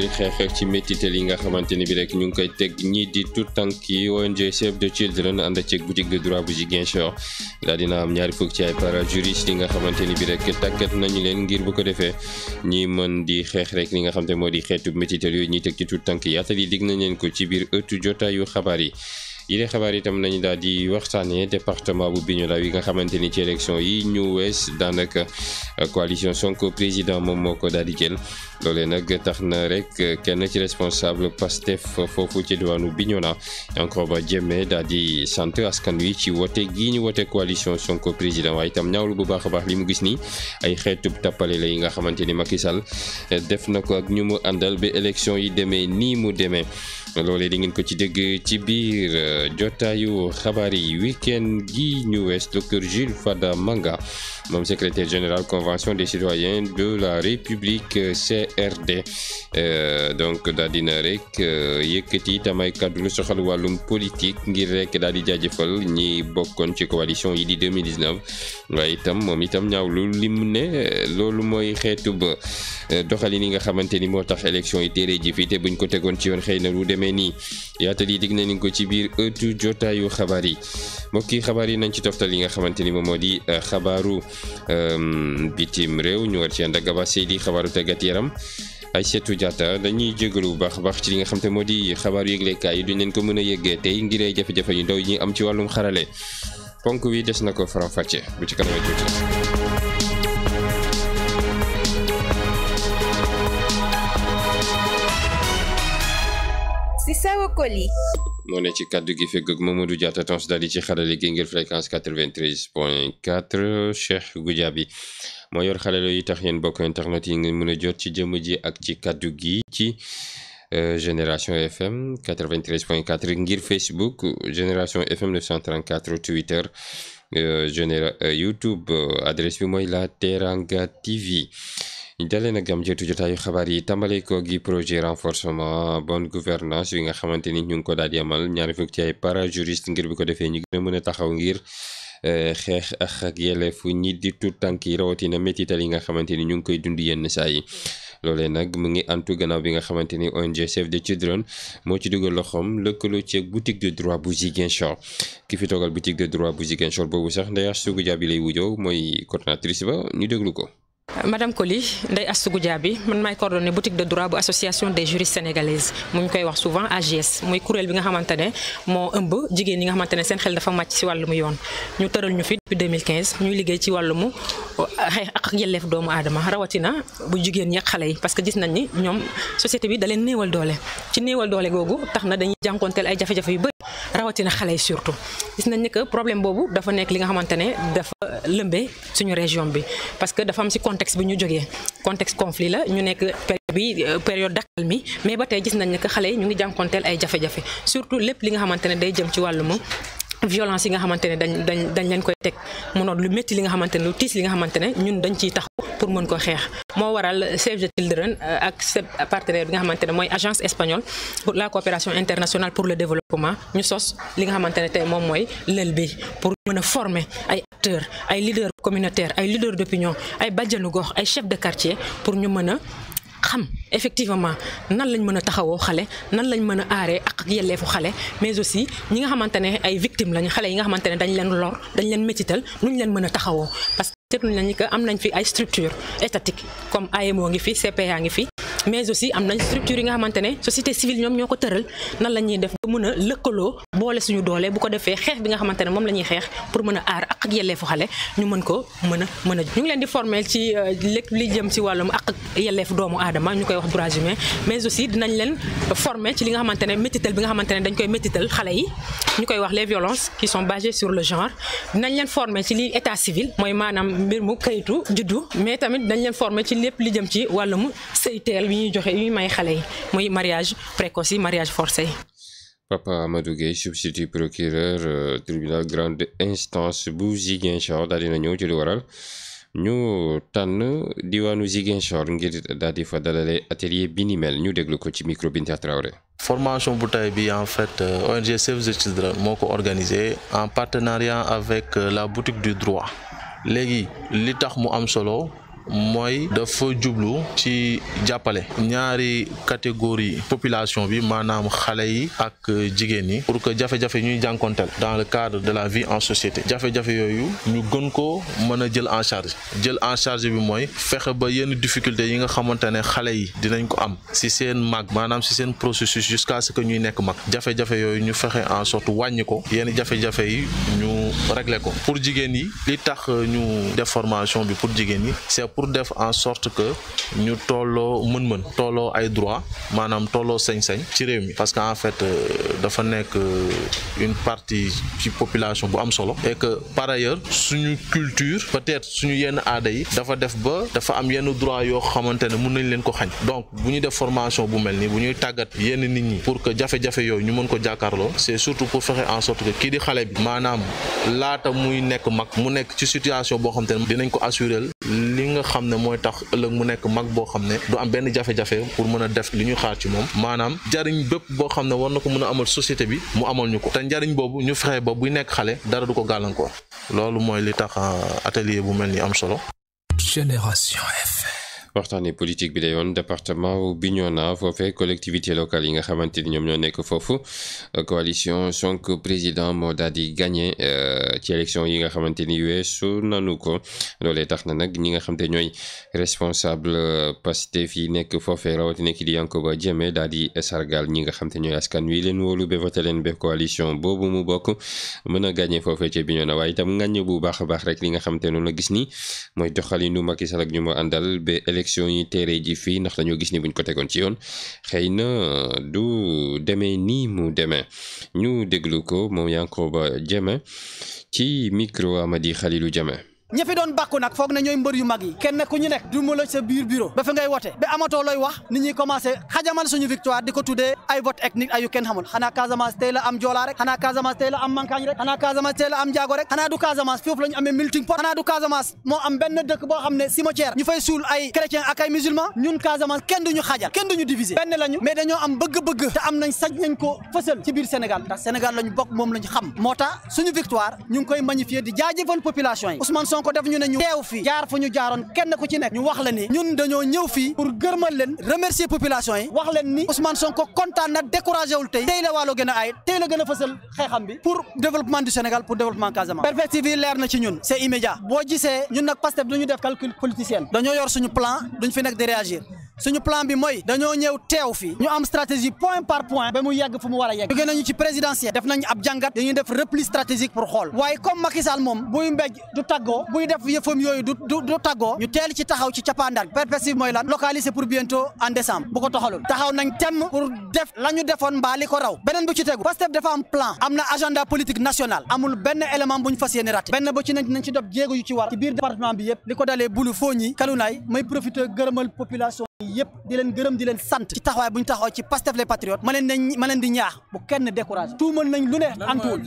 ngir xeex ci métital yi nga xamante ni bi rek ñu ngi koy teg ñii di tout tànk yi ONG Save the Children ànd ceeg boutique de droit bu Ziguinchor daal dina am ñaari fukk ci ay parajuriste yi nga xamante ni bi rek tàggat nañu leen ngir bu ko defee ñi mën di xeex rek li nga xamante moo di xeetu métital yooyu ñuy teg ci tout tànk yi yaatal yi dig nañ leen ko ci biir ëttu jotaayu xabaar yi. yile xabaar itam nañu daal di waxtaanee département bu Bignona yi nga xamante ni ci élection yi ñu wees daanaka coalition Sonko président moom moo ko daal di jël loolee nag tax na rek kenn ci responsable Pastef foofu ci diwaanu Bignona Yankoba Diémé daal di sant askan wi ci wote gi ñu wote coalition Sonko président waaye itam ñaawlu bu baax a baax li mu gis nii ay xeetub tappale la yi nga xamante ni Macky Sall def na ko ak ñu mu àndal ba élection yi demee nii mu demee loolee di ngeen ko ci dégg ci biir jotaayu xabaar yi week-end gi ñu wees docteur Jules Fada Manga moom secrétaire général convention des citoyens de la République CRD donc daal dina rek yëkkati itam ay kàddu lu soxal wàllum politique ngir rek daal di jaajëfal ñi bokkoon ci coalition yi di 2019 waaye itam moom itam ñaawlu li mu ne loolu mooy xeetu ba doxalin yi nga xamante ni moo tax élection yi téere ji fii te buñ ko tegoon ci yoon xëy na lu demee nii yaatal yi dig nañ ko ci biir ëttu jotaayu xabaar yi mbokki xabaar yi nañ ci toftal yi nga xamante ni moom moo di xabaaru bitim réew ñu war ci ànd ak Aba Seydi xabaaru tàggat yaram Aïssatou Diatta dañuy jégalu bu baax a baax ci li nga xamante moo di xabaaru yëglekaay yi duñ leen ko mën a yëggee tey ngir ay jafe-jafe yu ndaw yi am ci wàllum xarale ponk wi des na ko faram-fàcce bu ci kanamee tuuti. Sissawa Koli moo ne ci kaddu gi fekk ak Mamadou Diatta tons daal di ci xarale gi ngir fréquence 93.4 Cheikh Goudiaby moo yor xarale yi tax yéen bokk internet yi ngeen mën a jot ci jëmm ji ak ci kaddu gi ci Génération FM 93.4 ngir Facebook Génération FM 934 Twitter YouTube adresse bi mooy la Teranga TV. dalee nag am jeetu jotaayu xabaar yi tàmbale ko gi projet renforcement bonne gouvernance yi nga xamante ni ñu ngi ko daal di amal ñaari fukk ci ay parajuriste ngir bi ko defee ñu gën a mën a taxaw ngir xeex ak yelleefu ñi di tout tànk yi rawatina métital yi nga xamante ni ñu ngi koy dund yenn saa yi loolee nag mu ngi antu gannaaw bi nga xamante ni ONG Save the Children moo ci dugal loxoom lëkkaloo ci boutique de droit bu Ziguinchor ki fi toogal boutique de droit bu Ziguinchor boobu sax Ndeye Astou Goudiaby lay wujoo mooy coordonnatrice ba ñu déglu ko. Madame Koli Ndeye Astou Goudiaby man maay coordonné boutique de droit bu association des juristes sénégalaises mu ñu koy wax souvent AJS muy kuréel bi nga xamante ne moo ëmb jigéen ñi nga xamante ne seen xel dafa màcc si wàllumu yoon ñu tëral ñu fi depuis 2015 ñuy liggéey ci wàllumu xeex ak yelleef doomu aadama rawatina bu jigéen ñi ak xale yi parce que gis nañ ni ñoom société bi da leen néewal doole ci néewal doole googu tax na dañuy jànkoonteel ay jafe-jafe yu bëri rawatina xale yi surtout gis nañ ni que problème boobu dafa nekk li nga xamante ne dafa lëmbee suñu région bi parce que dafa am si contexte bi ñu jógee contexte conflit la ñu nekk période d'accalmie mais ba tey gis nañ ne que xale yi ñu ngi jànkoonteel ay jafe-jafe surtout lépp li nga xamante ne day jëm ci wàllum violence yi nga xamante ne dañ leen koy teg mu noonu lu métti li nga xamante ne lu tiis li nga xamante ne ñun dañ ciy taxaw pour mën ko xeex moo waral Save the Children ak sa partenaire bi nga xamante ne mooy agence espagnole pour la coopération internationale pour le développement ñu sos li nga xamante ne tey moom mooy lël bi pour mën a former ay acteurs ay leaders communautaires ay leaders d'opinion ay bàjjanu gox ay chefs de quartier pour ñu mën a xam effectivement nan lañ mën a taxawoo xale nan lañ mën a aaree ak yelleefu xale mais aussi ñi nga xamante ne ay victimes lañ xale yi nga xamante ne dañ leen lor dañ leen métital nuñ leen mën a taxawoo parce que seetlu nañ que am nañ fi ay structures étatiques comme AEMO ngi fi CPA ngi fi mais aussi am nañ structure yi nga xamante ne société civile ñoom ñoo ko tëral nan la ñuy def ba mën a lëkkaloo boole suñu doole bu ko defee xeex bi nga xamante ne moom la ñuy xeex pour mën a aar ak yelleefu ñu mën ko mën a ñu ngi leen di former ci lépp li jëm ci wàllum ak yelleefu doomu aadama ñu koy wax droits humains mais aussi dinañ leen former ci li nga xamante ne métital bi nga xamante ne dañ koy métital xale yi ñu koy wax les violences qui sont basées sur le genre dinañ leen former ci li état civil mooy maanaam mbir mu kayitu juddu mais tamit dañ leen former ci lépp li jëm ci wàllum sëyteel ñuy joxe yu may xale yi muy mariage précoce yi mariage forcé yi. Papa Amadou Gueye substitut procureur tribunal grande instance bu Ziguinchor daal dina ñëw ci lu waral ñu tànn diwaanu Ziguinchor ngir daal di fa dalale atelier bi ni mel ñu déglu ko ci micro Binta Traoré. formation bu tay bi en fait ONG Save the Children moo ko organisé en partenariat avec la boutique du droit léegi li tax mu am solo mooy dafa jublu ci jàppale ñaari catégorie population bi maanaam xale yi ak jigéen ñi pour que jafe-jafe ñuy jànkonteel dans le cadre de la vie en société jafe-jafe yooyu ñu gën ko mën a jël en charge bi mooy fexe ba yenn difficulté yi nga xamante ne xale yi dinañ ko am si seen mag maanaam si seen processus jusqu'à ce que ñuy nekk mag jafe-jafe yooyu ñu fexe en sorte wàññi ko yenn jafe-jafe yi ñu régler ko pour jigéen yi li tax ñu def formation bi pour jigéen yi c'est pour def en sorte que ñu tolloo mën-mën tolloo ay droit maanaam tolloo sañ-sañ ci réew mi parce que en fait dafa nekk une partie ci population bu am solo et que par ailleurs suñu culture peut-être suñu yenn aada yi dafa am yenn droit yoo xamante ne mën nañ leen ko xañ donc bu ñu def formation bu mel nii bu ñuy tàggat yenn nit ñi pour que jafe-jafe yooyu ñu mën ko jàkkaarloo c'est surtout pour fexe en sorte que kii di xale bi maanaam laata muy nekk mag mu nekk ci situation boo xamante ne dinañ ko assurer li nga xam ne mooy tax ëllëg mu nekk mag boo xam ne du am benn jafe-jafe pour mën a def li ñuy xaar ci moom maanaam njariñ bépp boo xam ne war na ko mën a amal société bi mu amal ñu ko te njariñ boobu ñu fexe ba buy nekk xale dara du ko gàllankoor loolu mooy li tax atelier bu mel ni am solo. Génération FM. waxtaanee politique bi la yoon département Bignona foofee collectivité locale yi nga xamante ni ñoom ñoo nekk foofu coalition Sonko président moo daal di gagné ci élection yi nga xamante ni weesu nanu ko loolee tax na nag ñi nga xamante ñooy responsable Pastef yi nekk foofee rawatina ki di Yankoba Diémé daal di sargal ñi nga xamante ñooy askan wi leen wóolu ba voté leen ba coalition boobu mu bokk mën a gagné foofee ci Bignona waaye itam ngañ bu baax a baax rek li nga xamante noonu la gis ni mooy doxalinu Macky Sall ak ñu ma àndal ba élection yi teere ji fii ndax dañoo gis ni buñ ko tegoon ci yoon xëy na du demee nii mu demee ñu déglu ko moom Yankoba Diémé ci micro Amady Khalilou Diémé. ñi fi doon bàkku nag foog na ñooy mbër yu mag yi kenn ku ñu nekk du ma la sa biir bureau ba fi ngay wote ba amatoo looy wax nit ñi commencé xajamal suñu victoire di ko tuddee ay vote ethnique ay yu kenn xamul xanaa Casamance tey la am Joola rek xanaa Casamance tey la am Mankañ rek xanaa Casamance tey la am Njaago rek xanaa du Casamance foofu la ñu amee melting pot xanaa du Casamance moo am benn dëkk boo xam ne cimetière ñu fay suul ay chrétien ak ay musulman ñun Casamance kenn duñu xajal kenn duñu diviser benn lañu mais dañoo am bëgg-bëgg te am nañ sañ nañ ko fësal ci biir Sénégal ndax Sénégal lañu bokk moom lañu xam moo tax suñu victoire ñu ngi koy magnifier di jaajëfal population yi Ousmane Sonko def ñu ne ñu fi jaar fu ñu jaaroon kenn ku ci nekk ñu wax la ni ñun dañoo ñëw fii pour gërmal leen remercier population yi wax leen ni Ousmane Sonko kontaan na découragé wul tey la Waalo gën a aay tey la gën a fësal xeexam bi pour développement du Sénégal pour développement Casamance perspective yi leer na ci ñun c'est immédiat boo gisee ñun nag Pastef duñu def calcul politicien dañoo yor suñu plan duñ fi nekk di réagir suñu plan bi mooy dañoo ñëw teew fii ñu am stratégie point par point ba mu yegg fu mu war a yegg jóge nañu ci présidentielle def nañu ab jàngat dañuy def repli stratégique pour xool waaye comme Macky Sall moom buy mbéj du tàggoo buy def yëfam yooyu du tàggoo ñu teel ci taxaw ci cappaandaal perspective mooy lan localiser pour bientôt en décembre bu ko taxalul taxaw nañ temm pour def la ñu defoon mbaa li ko raw beneen bu ci tegu Pastef dafa am plan am na agenda politique national amul benn élément bu ñu fas yéene raté benn bu ci nañ ci def jéego yu ci war ci biir département bi yëpp li ko dalee bulu fooñi kalunaay may profiter gërëmal population yëpp di leen gërëm di leen sant ci taxawaay bu ñu taxaw ci Pastef les patriotes ma leen di ñaax bu kenn découragé tuumal nañ lu ne antuwul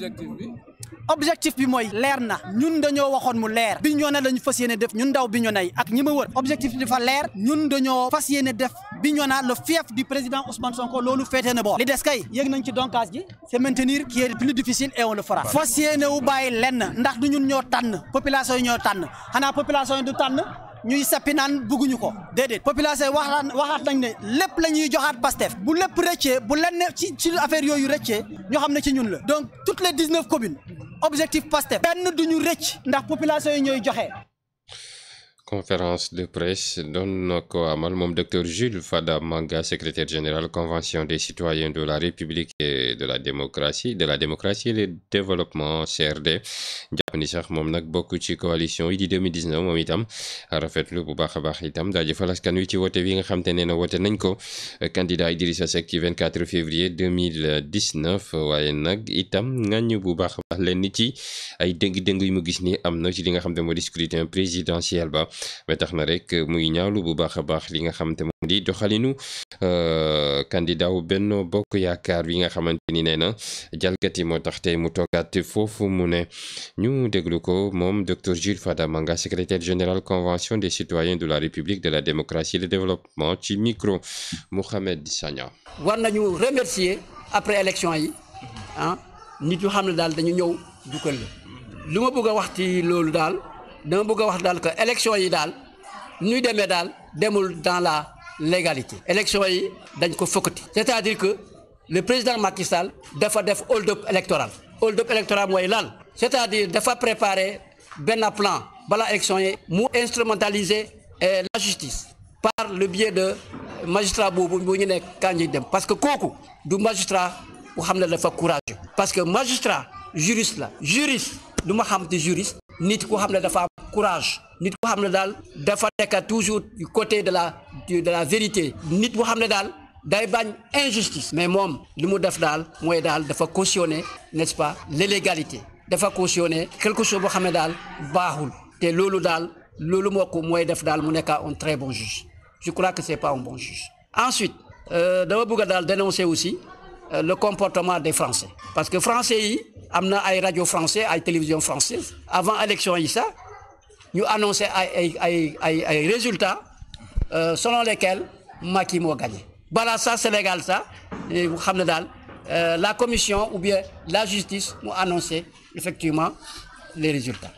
objectif bi mooy leer na ñun dañoo waxoon mu leer Bignona lañu fas yéene def ñun ndaw Bignona yi ak ñi ma wër objectif bi dafa leer ñun dañoo fas yéene def Bignona le fief du président Ousmane Sonko loolu féete na boor li des kay yëg nañ ci doncage gi c'est maintenir qui est plus difficile et on le fera fas yéene wu bàyyi lenn ndax du ñun ñoo tànn population yi ñoo tànn xanaa population yi du tànn ñuy sappi naan bëgguñu ko déedéet population yi waxaat nañ ne lépp la ñuy joxaat Pastef bu lépp rëccee bu lenn ci affaire yooyu rëccee ñoo xam ne ci ñun la donc toutes les 19 communes objectif Pastef benn duñu rëcc ndax population yi ñooy joxe. conférence de presse doon na ko amal moom docteur Jules Fada Manga secrétaire général convention des citoyens de la République et de la démocratie et le développement CRD jàpp ni sax moom nag bokk ci coalition yi di 2019 moom itam rafetlu bu baax a baax itam jaajëfal askan wi ci wote wi nga xam te ne na wote nañ ko candidat Idrissa Seck ci 24 février 2019 waaye nag itam ngañ bu baax a baax leen ni ci ay dëng-dëng yu mu gis ni am na ci li nga xam te moo di scrutin présidentiel ba tax na rek muy ñaawlu bu baax a baax li nga xamante moom di doxalinu candidat wu Benno Bokk Yaakaar bi nga xamante ni nee na jalgati moo tax tey mu toogaat foofu mu ne ñu déglu ko moom docteur Jules Fada Manga secrétaire général convention des citoyens de la République de la démocratie et le développement ci micro Mouhamed Sagna. war nañu remercier après élection yi nit yu xam ne daal dañu ñëw dugal la lu ma bëgg a wax ci loolu daal dama bëgg a wax daal que élection yi daal ñuy demee daal demul dans la légalité élection yi dañ ko fokkati c'est-à-dire que le président Macky Sall dafa def hold-up électoral mooy lan c'est-à-dire dafa préparer benn plan bala élection yi mu instrumentaliser la justice par le biais de magistrat boobu bu ñu nekk kanji dem parce que kooku du magistrat bu xam ne dafa courageux parce que magistrat juriste la juriste du ma xam te juriste nit ku xam ne dafa am courage nit ku xam ne daal dafa nekk toujours du côté de la vérité nit bu xam ne daal day bañ injustice mais moom li mu def daal mooy daal dafa cautionner n'est-ce pas l'illégalité dafa cautionner quelque chose boo xam ne daal baaxul te loolu moo ko mooy def daal mu nekk un très bon juge je crois que c'est pas un bon juge ensuite dama bëgg a daal dénoncer aussi le comportement des Français parce que Français yi am na ay radio français ay télévision française avant élection yi sax ñu annoncé ay résultats selon lesquels Macky moo gagné balaa ça Sénégal sax xam ne daal la commission ou bien la justice mu annoncé effectivement les résultats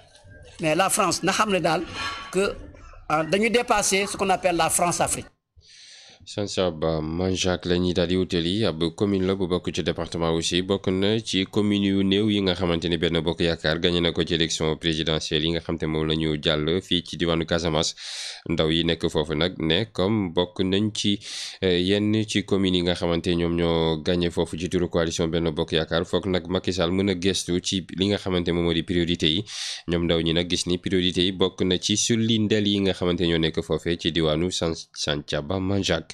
mais la France na xam ne daal que dañu dépasser ce qu'on appelle la France-Afrique. Santhiaba Manjaak la ñuy daal di wutali ab commune la bu bokk ci département aussi bokk na ci commune yu néew yi nga xamante ni Benno Bokk Yaakaar gagné na ko ci élection présidentielle yi nga xam te moom la ñu jàll fii ci diwaanu Casamance ndaw yi nekk foofu nag ne comme bokk nañ ci yenn ci communes yi nga xamante ñoom ñoo gagné foofu ci turu coalition Benno Bokk Yaakaar foog nag Macky Sall mën a gestu ci li nga xamante moom moo di priorité yi ñoom ndaw ñi nag gis ni priorité yi bokk na ci sulli ndel yi nga xamante ñoo nekk foofee ci diwaanu Santhiaba Manjaak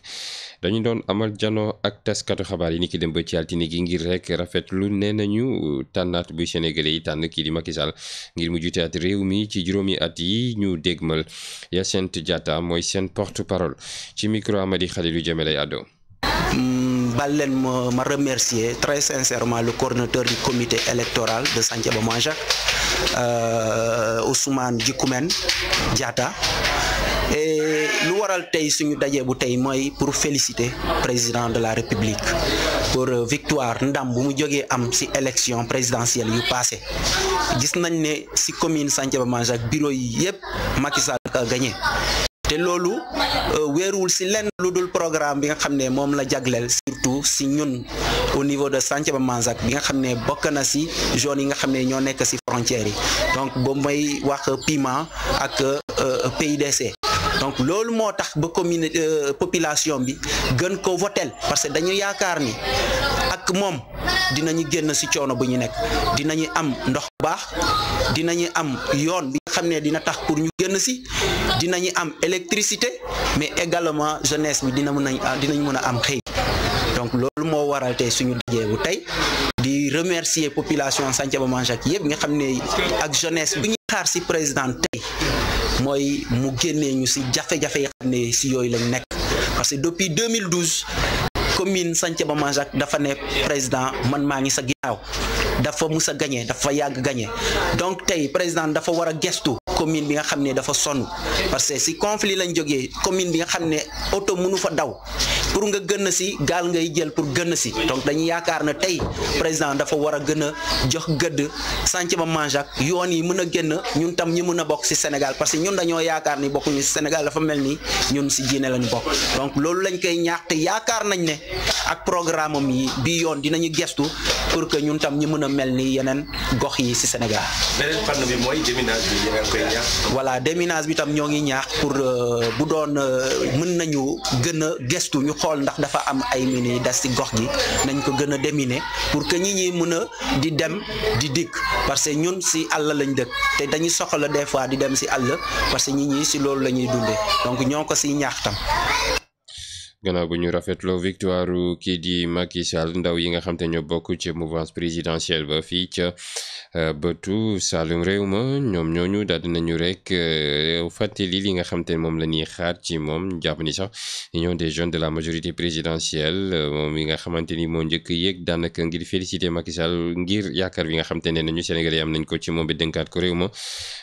dañu doon amal janoo ak taskatu xabaar yi ni ki dem ba ci altine gi ngir rek rafetlu nee nañu tànnaat bu sénégalais yi tànn kii di Macky Sall ngir mu juteat réew mi ci juróomi at yi ñu dégmal Hyacinthe Diatta mooy seen porte-parole ci micro Amady Khalilou Diémé lay àddoo. bal leen ma remercier très sincèrement le coordinateur du comité électoral de Santhiaba Manjaak Ousmane Djikoumen Diatta et lu waral tey suñu daje bu tey mooy pour féliciter président de la République pour victoire ndam bu mu jógee am ci élection présidentielle yu passé gis nañ ne ci commune Santhiaba Manjaak bureau yi yépp Macky Sall a gagné te loolu weeruwul ci lenn lu dul programme bi nga xam ne moom la jagleel surtout ci ñun au niveau de Santhiaba Manjaak bi nga xam ne bokk na ci zone yi nga xam ne ñoo nekk ci frontières yi donc boobu may wax PIMA ak PIDC donc loolu moo tax ba commune population bi gën ko votel parce que dañu yaakaar ni ak moom dinañu génn ci coono bu ñu nekk dinañu am ndox baax dinañu am yoon bi nga xam ne dina tax pour ñu génn ci dinañu am électricité mais également jeunesse bi dinañ mën a am xëy donc loolu moo waral tey suñu dajee bu tey di remercier population Santhiaba Manjaak yëpp nga xam ne ak jeunesse bi ñu xaar ci président tey mooy mu génnee ñu ci jafe-jafe yi xam ne ci yooyu lañ nekk parce que depuis 2012 commune Santhiaba Manjaak dafa ne président man maa ngi sa ginnaaw dafa mus a gagné dafa yàgg gagné donc tey président dafa war a gestu commune bi nga xam ne dafa sonn parce que ci conflit lañ jógee commune bi nga xam ne oto mënu fa daw pour nga gën ci gaal ngay jël pour gën ci donc dañuy yaakaar na tey président dafa war a gën a jox gëdd Santhiaba Manjaak yoon yi mën a génn ñun tam ñu mën a bokk ci Sénégal parce que ñun dañoo yaakaar ni bokkuñu ci Sénégal dafa mel ni ñun ci diine lañu bokk donc loolu lañ koy ñaax te yaakaar nañ ne ak programme am yi bi yoon dinañu gestu pour que ñun tam ñu mën a mel ni yeneen gox yi ci Sénégal. beneen fànn bi mooy déminage bi yéen a koy ñaax. voilà déminage bi tam ñoo ngi ñaax pour bu doon mën nañu gën a gestu ñu xool ndax dafa am ay mine yi des ci gox gi nañ ko gën a déminer pour que ñi mën a di dem di dikk parce que ñun ci àll lañ dëkk te dañuy soxla des fois di dem ci àll parce que ñi ci loolu la ñuy dundee donc ñoo ko ci ñaax tam. gannaaw bu ñu rafetloo victoire kii di Macky Sall ndaw yi nga xam te ñoo bokk ci mouvance présidentielle ba fii ca bëtu Saloum réew ma ñoom ñooñu daal dinañu rek fàttali li nga xam te moom la ñuy xaar ci moom jàpp ni sax union des jeunes de la majorité présidentielle moom yi nga xamante ni moo njëkk yéeg daanaka ngir féliciter Macky Sall ngir yaakaar bi nga xam te ne nañu Sénégalais am nañ ko ci moom bi dénkaat ko réew ma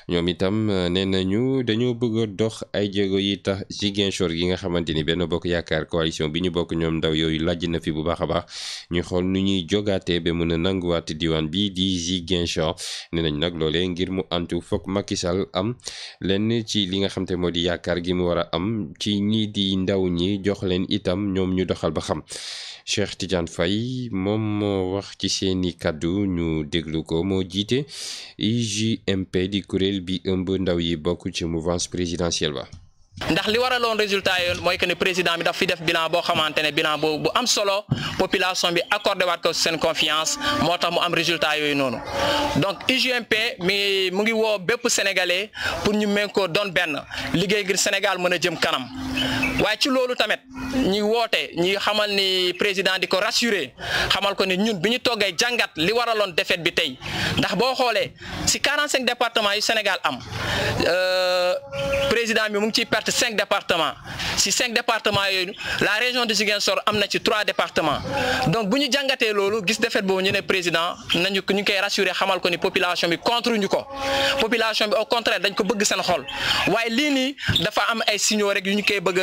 ñoom itam nee nañu dañoo bëgg a dox ay jéego yi tax Ziguinchor gi nga xamante ni Benno Bokk Yaakaar coalition bi ñu bokk ñoom ndaw yooyu lajj na fi bu baax a baax ñu xool nu ñuy jogaatee ba mën a nanguwaat diwaan bi di Ziguinchor Ziguinchor nee nañ nag loolee ngir mu antu foog Macky Sall am lenn ci li nga xam te moo di yaakaar gi mu war a am ci ñii di ndaw ñi jox leen itam ñoom ñu doxal ba xam Cheikh Tidiane Faye moom moo wax ci seeni kàddu ñu déglu ko moo jiite UJMP di kuréel bi ëmb ndaw yi bokk ci mouvance présidentielle ba. ndax li waraloon résultat yi mooy que ne président bi daf fi def bilan boo xamante ne bilan bu am solo population bi accordé waat ko seen confiance moo tax mu am résultat yooyu noonu donc UJMP mu ngi woo bépp sénégalais pour ñu mën ko doon benn liggéey ngir Sénégal mën a jëm kanam waaye ci loolu tamit ñi woote ñi xamal ni président di ko rassurer xamal ko ni ñun bi ñu toggee jàngat li waraloon défaite bi tey ndax boo xoolee si 45 départements yu Sénégal am président bi mu ngi ciy perte 5 départements si 5 départements yooyu la région de Ziguinchor am na ci 3 départements donc bu ñu jàngatee loolu gis défaite boobu ñu ne président nañu ñu koy rassurer xamal ko ni population bi contre ñu ko population bi au contraire dañ ko bëgg seen xol waaye lii nii dafa am ay signaux rek yu ñu koy bëgg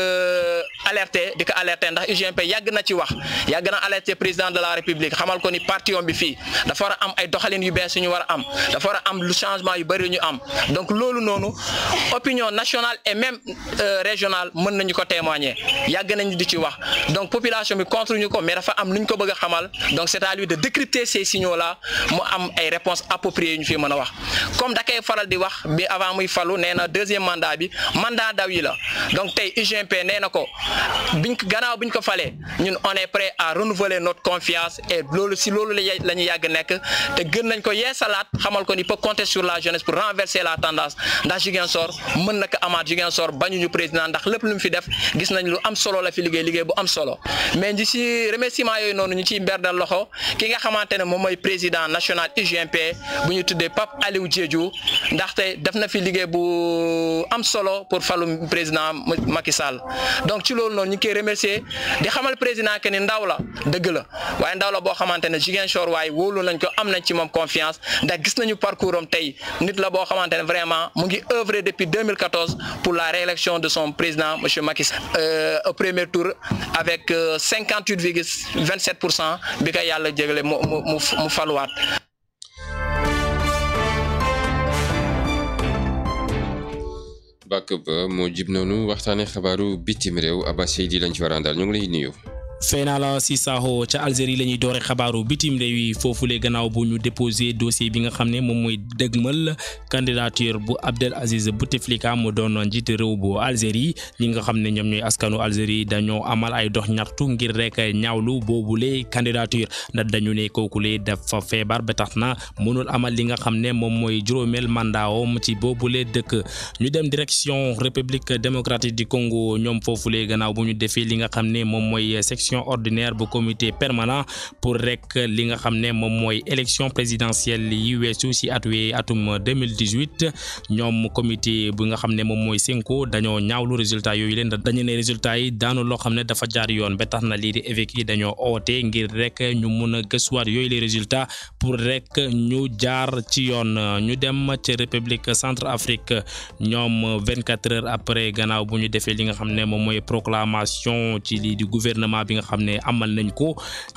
alerter di ko alerter ndax UGMP yàgg na ci wax yàgg na alerter président de la république xamal ko ni parti bi fii dafa war a am ay doxalin yu bees yu ñu war a am dafa war a am lu changement yu bëri yu ñu am donc loolu noonu opinion nationale et même régionale mën nañu ko témoigner yàgg nañu di ci wax donc population bi contre ñu ko mais dafa am lu ñu ko bëgg a xamal donc c'est à lui de décrypter ces signaux là mu am ay réponses appropriées yu ñu fi mën a wax comme da koy faral di wax bi avant muy falu nee na deuxième mandat bi mandat daw yi la donc tey UGMP nee na ko gannaaw biñ ko falee ñun on est prêt à renouveler notre confiance et loolu si loolu la ñu yàgg nekk te gën nañ ko yeesalaat xamal ko ni peut compter sur la jeunesse pour renverser la tendance ndax Ziguinchor mën na ko amaat Ziguinchor bañuñu président ndax lépp lu mu fi def gis nañ lu am solo la fi liggéey bu am solo mais ñi si remerciement yooyu noonu ñu ciy mberdal loxo ki nga xamante ne moom mooy président national UGMP bu ñu tuddee Pape Aliou Diédhiou ndaxte def na fi liggéey bu am solo pour falu président Macky Sall donc ci loolu noonu ñu ngi koy remercier di xamal président que ni ndaw la dëgg la waaye ndaw la boo xamante ne Ziguinchor waaye wóolu nañ ko am nañ ci moom confiance ndax gis nañu parcours am tey nit la boo xamante ne vraiment mu ngi œuvrer depuis 2014 pour la réélection de son président monsieur Macky Sall au premier tour avec 58,27% bi ko yàlla jégale mu faluwaat. bàkk ba moo jib noonu waxtaane xabaaru bitim réew Abba Seydi lañ ci war a àndal ñu ngi lay nuyu. Fenala Sissoko ca Algérie la ñuy doore xabaaru bitim réew yi foofule gannaaw bu ñu déposé dossier bi nga xam ne moom mooy dëgmal candidature bu Abdel Aziz Bouteflika mu doon njiit réew bu Algérie ñi nga xam ne ñoom ñooy askanu Algérie dañoo amal ay dox ñaxtu ngir rek ñaawlu boobule candidature ndax dañu ne kookule dafa feebar ba tax na mënul amal li nga xam ne moom mooy juróomeel mandaawam ci boobule dëkk ñu dem direction République démocratique du Congo ñoom foofule gannaaw bu ñu defee li nga xam ne moom mooy section ordinaire bu comité permanent pour rek li nga xam ne moom mooy élection présidentielle yi weesu ci atum 2018 ñoom comité bu nga xam ne moom mooy Senko dañoo ñaawlu résultat yooyu leen dañu ne résultat yi daanu loo xam ne dafa jaar yoon ba tax na lii di évêque yi dañoo oote ngir rek ñu mun a gëstuwaat yooyu les résultats pour rek ñu jaar ci yoon ñu dem ci République Centrafrique ñoom 24 heures après gannaaw bu ñu defee li nga xam ne moom mooy proclamation ci lii di gouvernement bi nga xam ne amal nañ ko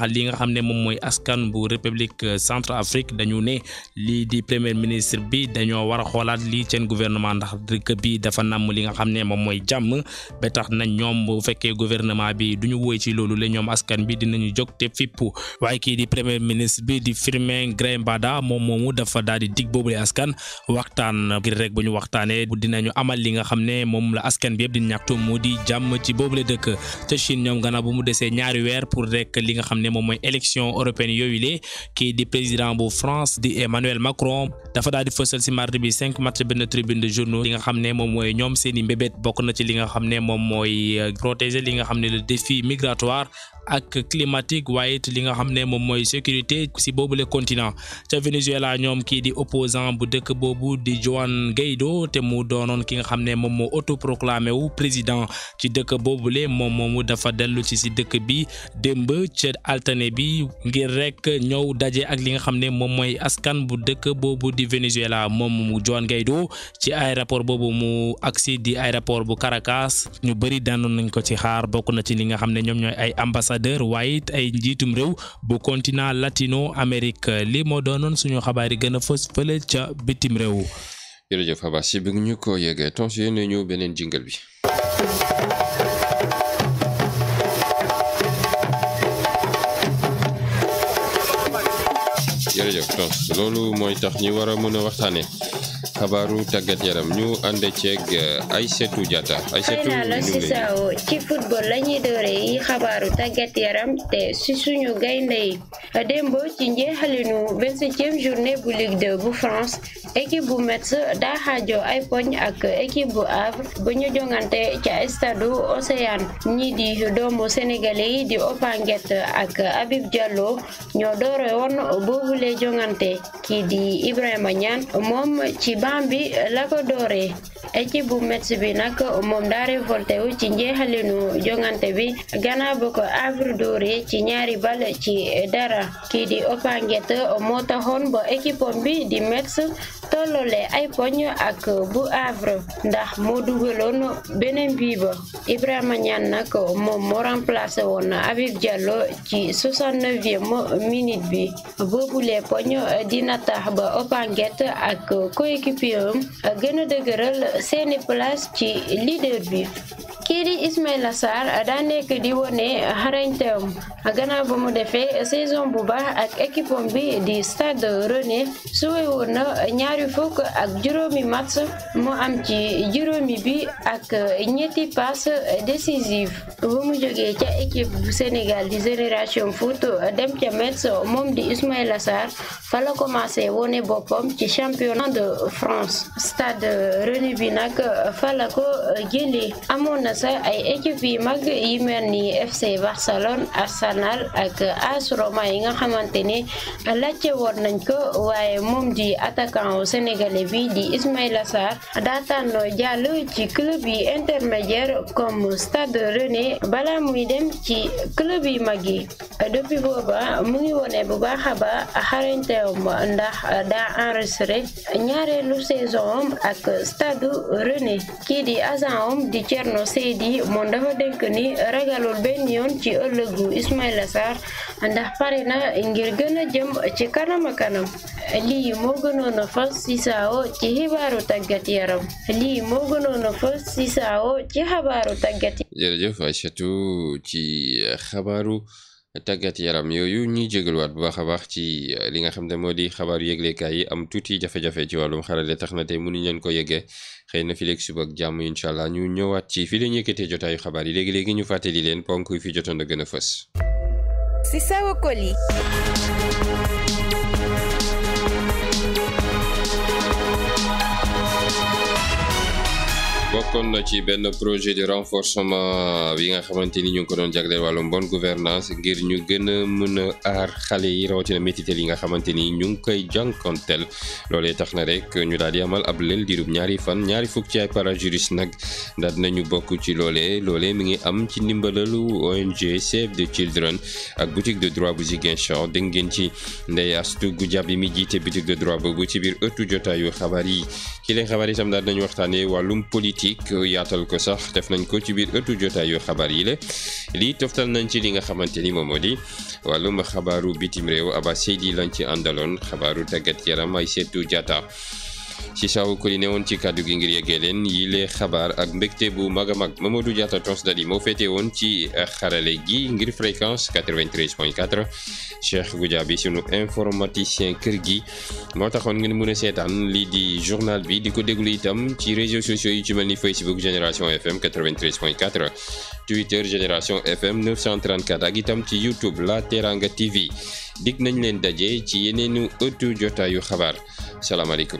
li nga xam ne moom mooy askan bu République Centrafrique dañu ne lii di premier ministre bi dañoo war a xoolaat lii seen gouvernement ndax dëkk bi dafa namm li nga xam ne moom mooy jàmm ba tax na ñoom bu fekkee gouvernement bi duñu woy ci loolu la ñoom askan bi dinañu jóg te fippu waaye kii di premier ministre bi di Firmin Grambada moom moomu dafa daal di dig boobule askan waxtaan ngir rek bu ñu waxtaanee dinañu amal li nga xam ne moom la askan bi yëpp di ñaxtu mu di jàmm ci boobule dëkk ca Chine ñoom gannaaw bu mu desee ñaari weer pour rek li nga xam ne moom mooy élection européenne yooyu le kii di président bu France di Emmanuel Macron dafa daal di fësal ci mardi bi 5 mars benn tribune de journaux li nga xam ne moom mooy ñoom seeni mbébét bokk na ci li nga xam ne moom mooy protéger li nga xam ne le défi migratoire ak climatique waaye it li nga xam ne moom mooy sécurité ci boobule continent ca Venezuela ñoom kii di opposant bu dëkk boobu di Juan Guaido te mu doonoon ki nga xam ne moom moo autoproclamé wu président ci dëkk boobule moom moomu dafa dellu ci dëkk dëkk bi démb ca altine bi ngir rek ñëw daje ak li nga xam ne moom mooy askan bu dëkk boobu di Venezuela moom Juan Guaidó ci aéroport boobu mu agsi di aéroport bu Caracas ñu bëri daanoon nañ ko ci xaar bokk na ci li nga xam ne ñoom ñooy ay ambassadeur waaye it ay njiitum réew bu continent latino Amérique li moo doonoon suñu xabaar yi gën a fës fële ca bitim réew. jërëjëf Xabaar si bi ñu ko yeggee tons yéen ñu beneen jingle bi. jërëjëf tons loolu mooy tax ñi war a mën a waxtaanee xabaaru tàggat yaram ñu ànd ceeg Aïssatou Diatta. Aïssatou la si saawo ci football lañuy doore yi xabaaru tàggat yaram te si suñu gaynde yi démb ci njeexalinu 27e journée bu Ligue 2 bu France équipe bu Metz daa xaajoo ay poñ ak équipe bu Havre bu ñu jongante ca stade Océane ñii di doomu sénégalais yi di Opanguet ak Habib Diallo ñoo doore woon boobule jongante kii di Ibrahima Niane moom ci banc bi la ko dooree équipe bu Metz bi nag moom daa révolté wu ci njeexalinu jongante bi gannaaw ba ko Havre dooree ci 2 bal ci dara kii di Opanguet moo taxoon ba équipe bi di Metz tollole ay poñ ak bu Havre ndax moo dugaloon beneen bii ba Ibrahima Niane nag moom moo remplacé woon Habib Diallo ci 69e minute bi boobule poñ dina tax ba Opanguet ak coéquipier am gën a dëgëral seeni place ci leader bi kii di Ismaïla Sarr daa nekk di wone xarañteem gannaaw ba mu defee saison bu baax ak équipe bi di Stade Rennais suwe woon na 20 match mu am ci juróomi bi ak ñetti passe décisive ba mu jógee ca équipe bu Sénégal di Génération Foot dem ca Metz moom di Ismaïla Sarr fa la commencé wone boppam ci championnat de France Stade Rennais bi nag fa la ko jëlee amoon na sax ay équipe yi mag yi mel ni FC Barcelone Arsenal ak AS Roma yi nga xamante ne laajte woon nañ ko waaye moom di attaquant sénégalais bi di Ismaïla Sarr daa tànn jàll ci club yi intermédiaire comme Stade Rennais bala muy dem ci club yi mag yi depuis booba mu ngi wone bu baax a baax xarañteem ndax daa enregistré ñaareelu saison ak Stade Rennais kii di agent di Thierno Seydi moom dafa dénk ni ragalul benn yoon ci ëllëgu Ismaïla Sarr ndax pare na ngir gën a jëm ci kanam a kanam lii moo gënoon a fas ci saawo ci xibaaru tàggat yaram jërëjëf Aïssatou ci xabaaru tàggat yaram yooyu ñuy jégaluwaat bu baax a baax ci li nga xam ne moo di xabaaru yëglekaay yi am tuuti jafe-jafe ci wàllum xarale tax na tey mënuñ leen ko yeggee xëy na fi léegi suba ak jàmm incha allah ñu ñëwaat ci fi la ñu yëkkatee jotaayu xabaar yi léegi-léegi ñu fàttali leen ponk yi fi jotoon a gën a fës. Sissawo Koli. bokkoon na ci benn projet de renforcement bi nga xamante ni ñu ngi ko doon jagleel wàllum bonne gouvernance ngir ñu gën a mën a aar xale yi rawatina métitel yi nga xamante ni ñu ngi koy jànkonteel loolee tax na rek ñu daal di amal ab lël diirub ñaari fukk ci ay parajuriste nag daal dinañu bokk ci loolee mi ngi am ci ndimbalalu ONG Save the Children ak boutique de droit bu Ziguinchor dégg ngeen ci Ndeye Astou Goudiaby mi jiite boutique de droit boobu ci biir ëttu jotaayu xabaar yi ci leen xabaar itam daal dinañu waxtaanee wàllum politique yaatal ko sax def nañ ko ci biir ëttu jotaayu xabaar yi la lii toftal nañ ci li nga xamante ni moom moo di wàllum xabaaru bitim réew Aba Seydi lañ ci àndaloon xabaaru tàggat yaram Aïssatou Diatta ci saawu ko li ne woon ci kàddu gi ngir yeggee leen yi lee xabaar ak mbégte bu mag a mag Mamadou Diatta Tons Dali moo féete woon ci xarale gi ngir fréquence 93.4 Cheikh Goudiaby sunu informaticien kër gi moo taxoon ngeen mën a seetaan lii di journal bi di ko déglu itam ci réseaux sociaux yi ci mel ni Facebook Génération FM 93.4 Twitter Génération FM 934 ak itam ci YouTube La Teranga TV dig nañ leen daje ci yeneenu ëttu jotaayu xabaar salaamaaleykum